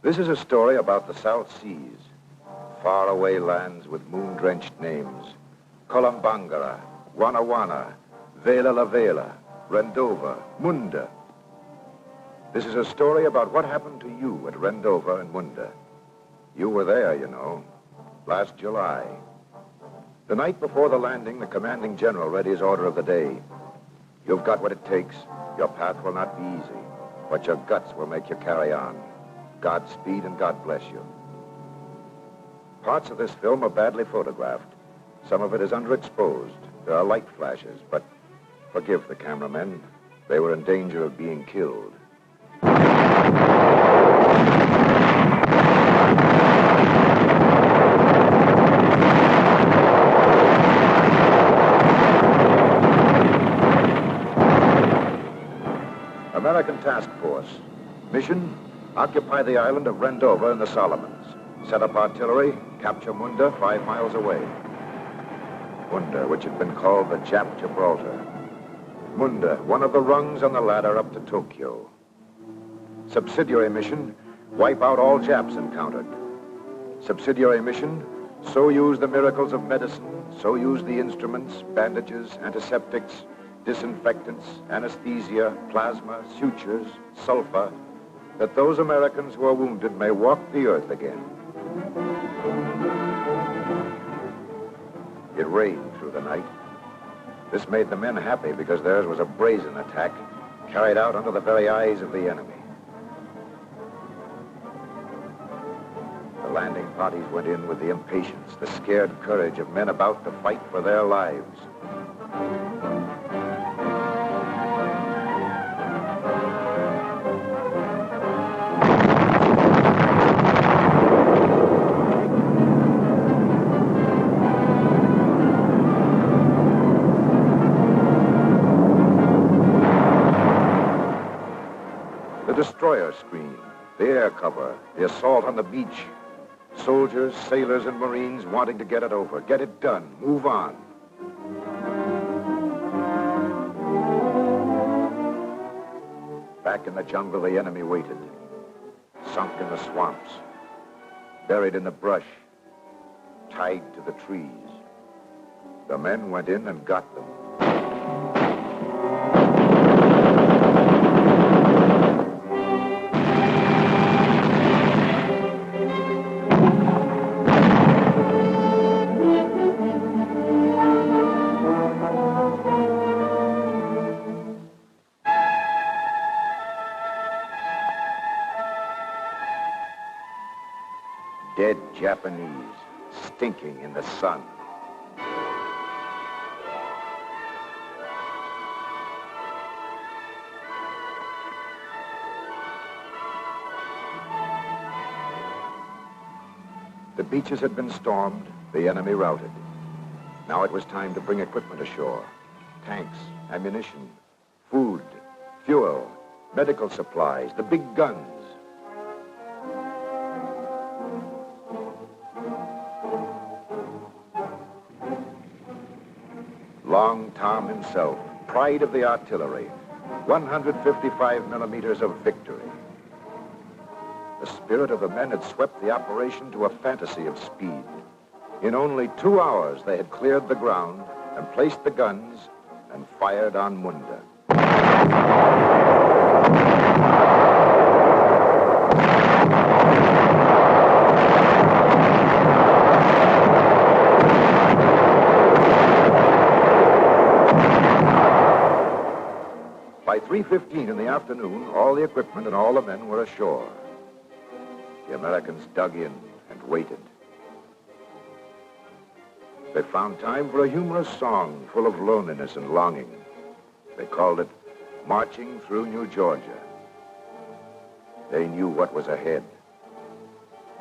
This is a story about the South Seas, faraway lands with moon-drenched names. Columbangara, Wanawana, Vela La Vela, Rendova, Munda. This is a story about what happened to you at Rendova and Munda. You were there, you know, last July. The night before the landing, the commanding general read his order of the day. You've got what it takes. Your path will not be easy, but your guts will make you carry on. Godspeed and God bless you. Parts of this film are badly photographed. Some of it is underexposed. There are light flashes, but forgive the cameramen. They were in danger of being killed. American Task Force. Mission, occupy the island of Rendova in the Solomons. Set up artillery, capture Munda 5 miles away. Munda, which had been called the Jap Gibraltar. Munda, one of the rungs on the ladder up to Tokyo. Subsidiary mission, wipe out all Japs encountered. Subsidiary mission, so use the miracles of medicine, so use the instruments, bandages, antiseptics, disinfectants, anesthesia, plasma, sutures, sulfur, that those Americans who are wounded may walk the earth again. It rained through the night. This made the men happy because theirs was a brazen attack carried out under the very eyes of the enemy. The landing parties went in with the impatience, the scared courage of men about to fight for their lives. Destroyer screen, the air cover, the assault on the beach. Soldiers, sailors, and Marines wanting to get it over, get it done, move on. Back in the jungle, the enemy waited, sunk in the swamps, buried in the brush, tied to the trees. The men went in and got them. Dead Japanese, stinking in the sun. The beaches had been stormed, the enemy routed. Now it was time to bring equipment ashore. Tanks, ammunition, food, fuel, medical supplies, the big guns. Long Tom himself, pride of the artillery, 155 millimeters of victory. The spirit of the men had swept the operation to a fantasy of speed. In only 2 hours, they had cleared the ground and placed the guns and fired on Munda. By 3:15 in the afternoon, all the equipment and all the men were ashore. The Americans dug in and waited. They found time for a humorous song full of loneliness and longing. They called it Marching Through New Georgia. They knew what was ahead.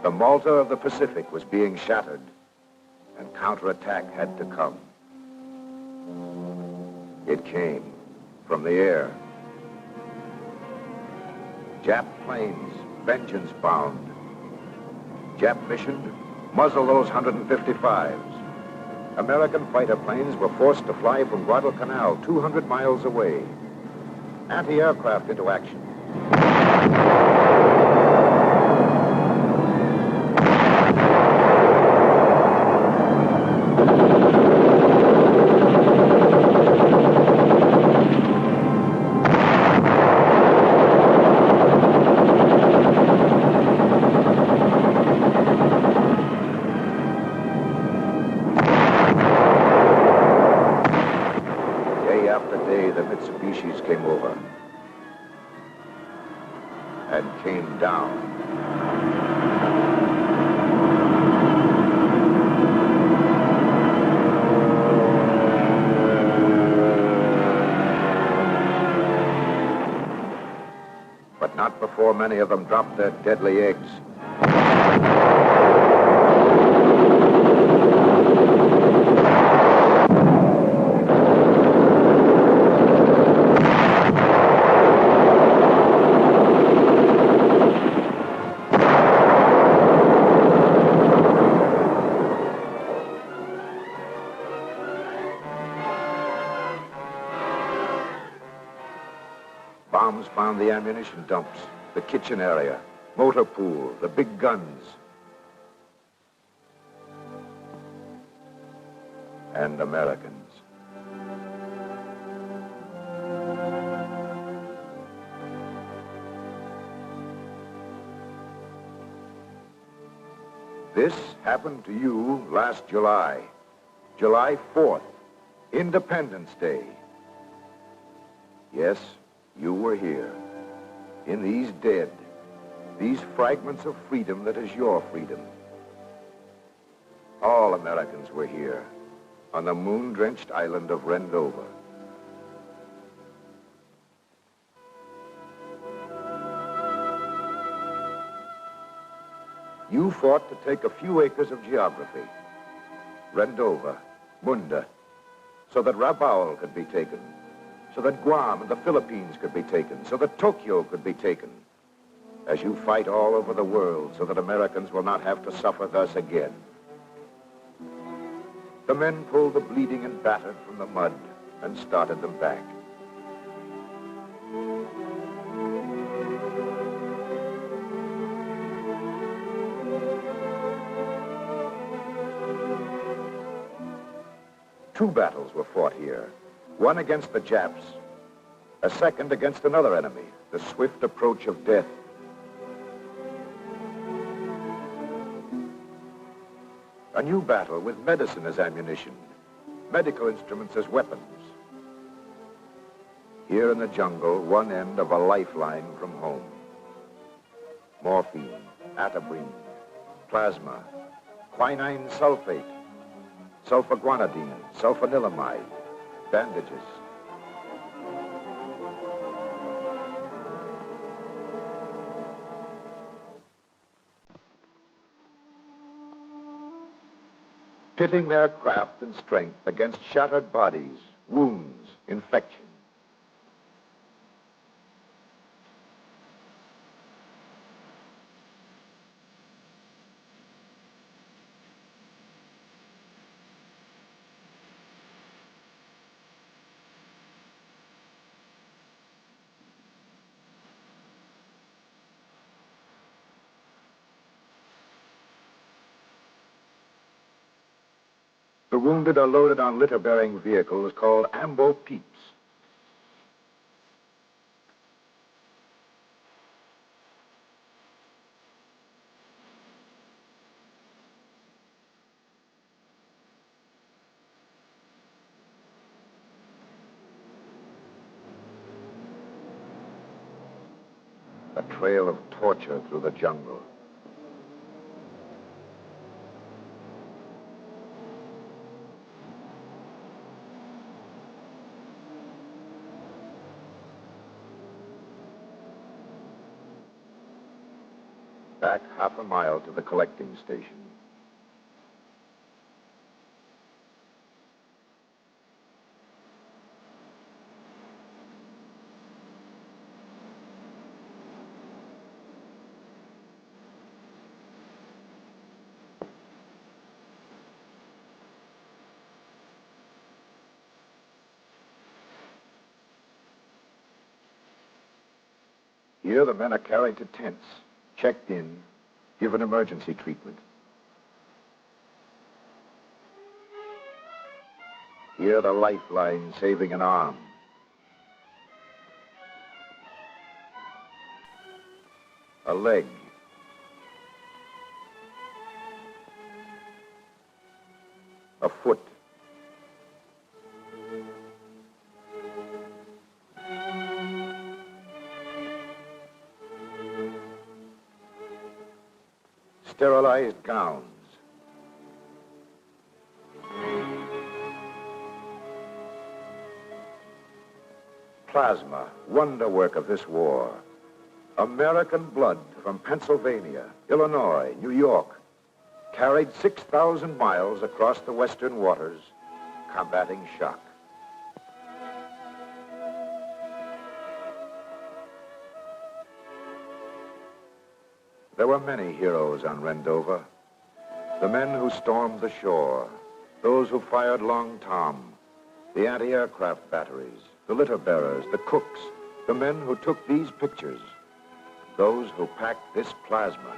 The Malta of the Pacific was being shattered, and counterattack had to come. It came from the air. Jap planes, vengeance bound. Jap mission, muzzle those 155s. American fighter planes were forced to fly from Guadalcanal, 200 miles away. Anti-aircraft into action. them, its species came over. And came down. But not before many of them dropped their deadly eggs. Bombs found the ammunition dumps, the kitchen area, motor pool, the big guns. And Americans. This happened to you last July. July 4th, Independence Day. Yes, you were here, in these dead, these fragments of freedom that is your freedom. All Americans were here, on the moon-drenched island of Rendova. You fought to take a few acres of geography, Rendova, Munda, so that Rabaul could be taken, so that Guam and the Philippines could be taken, so that Tokyo could be taken, as you fight all over the world so that Americans will not have to suffer thus again. The men pulled the bleeding and battered from the mud and started them back. Two battles were fought here. One against the Japs, a second against another enemy, the swift approach of death. A new battle with medicine as ammunition, medical instruments as weapons. Here in the jungle, one end of a lifeline from home. Morphine, atabrine, plasma, quinine sulfate, sulfaguanidine, sulfanilamide, bandages. Pitting their craft and strength against shattered bodies, wounds, infection. The wounded are loaded on litter-bearing vehicles called ambo peeps. A trail of torture through the jungle. Back half a mile to the collecting station. Here the men are carried to tents, checked in, given emergency treatment. Here the lifeline saving an arm. A leg. A foot. oversized gowns. Plasma, wonderwork of this war. American blood from Pennsylvania, Illinois, New York, carried 6,000 miles across the western waters, combating shock. There were many heroes on Rendova. The men who stormed the shore, those who fired Long Tom, the anti-aircraft batteries, the litter bearers, the cooks, the men who took these pictures, those who packed this plasma.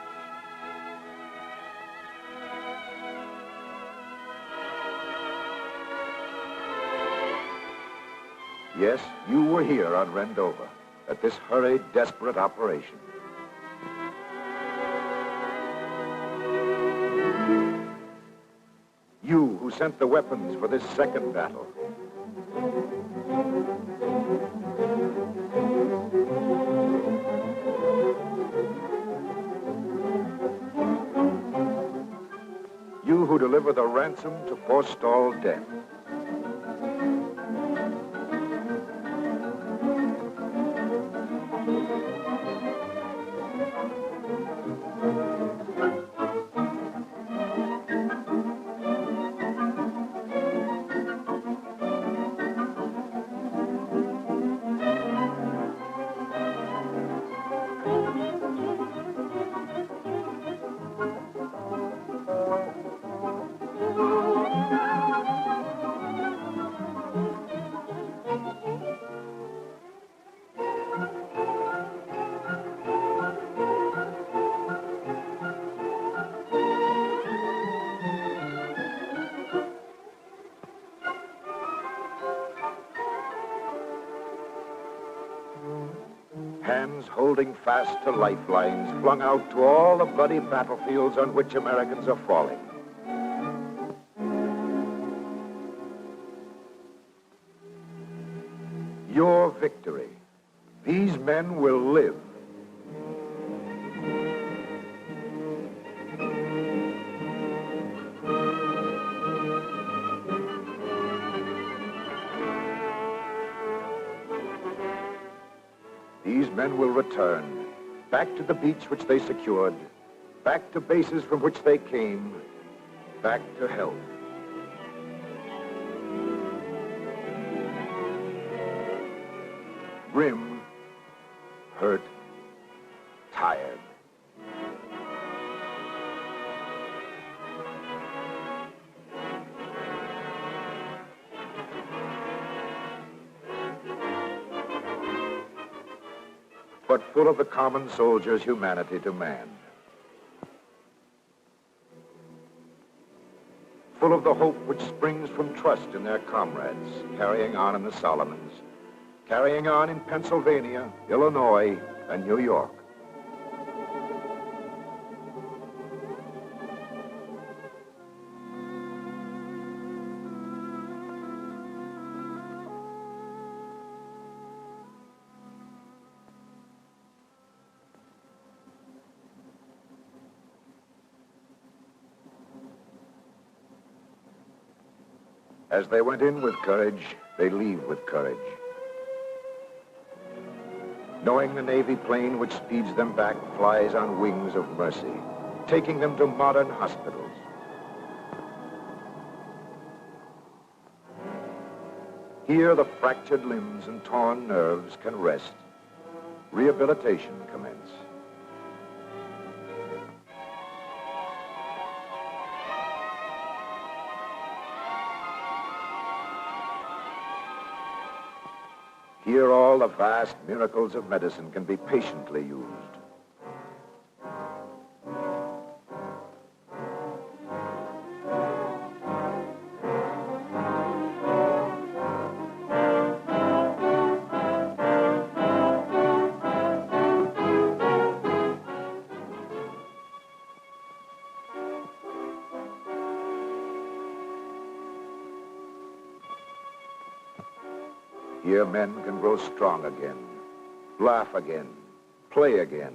Yes, you were here on Rendova at this hurried, desperate operation. You who sent the weapons for this second battle. You who deliver the ransom to forestall death. Hands holding fast to lifelines flung out to all the bloody battlefields on which Americans are falling. Your victory. These men will live. These men will return, back to the beach which they secured, back to bases from which they came, back to health. Grim, hurt, tired. But full of the common soldier's humanity to man. Full of the hope which springs from trust in their comrades, carrying on in the Solomons, carrying on in Pennsylvania, Illinois, and New York. As they went in with courage, they leave with courage. Knowing the Navy plane which speeds them back flies on wings of mercy, taking them to modern hospitals. Here the fractured limbs and torn nerves can rest. Rehabilitation commence. Here all the vast miracles of medicine can be patiently used. Here men can grow strong again, laugh again, play again.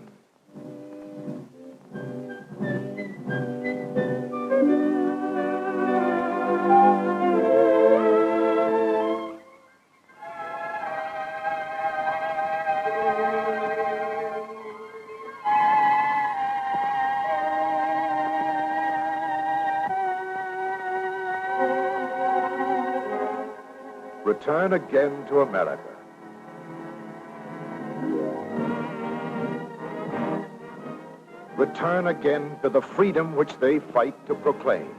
return again to America. Return again to the freedom which they fight to proclaim.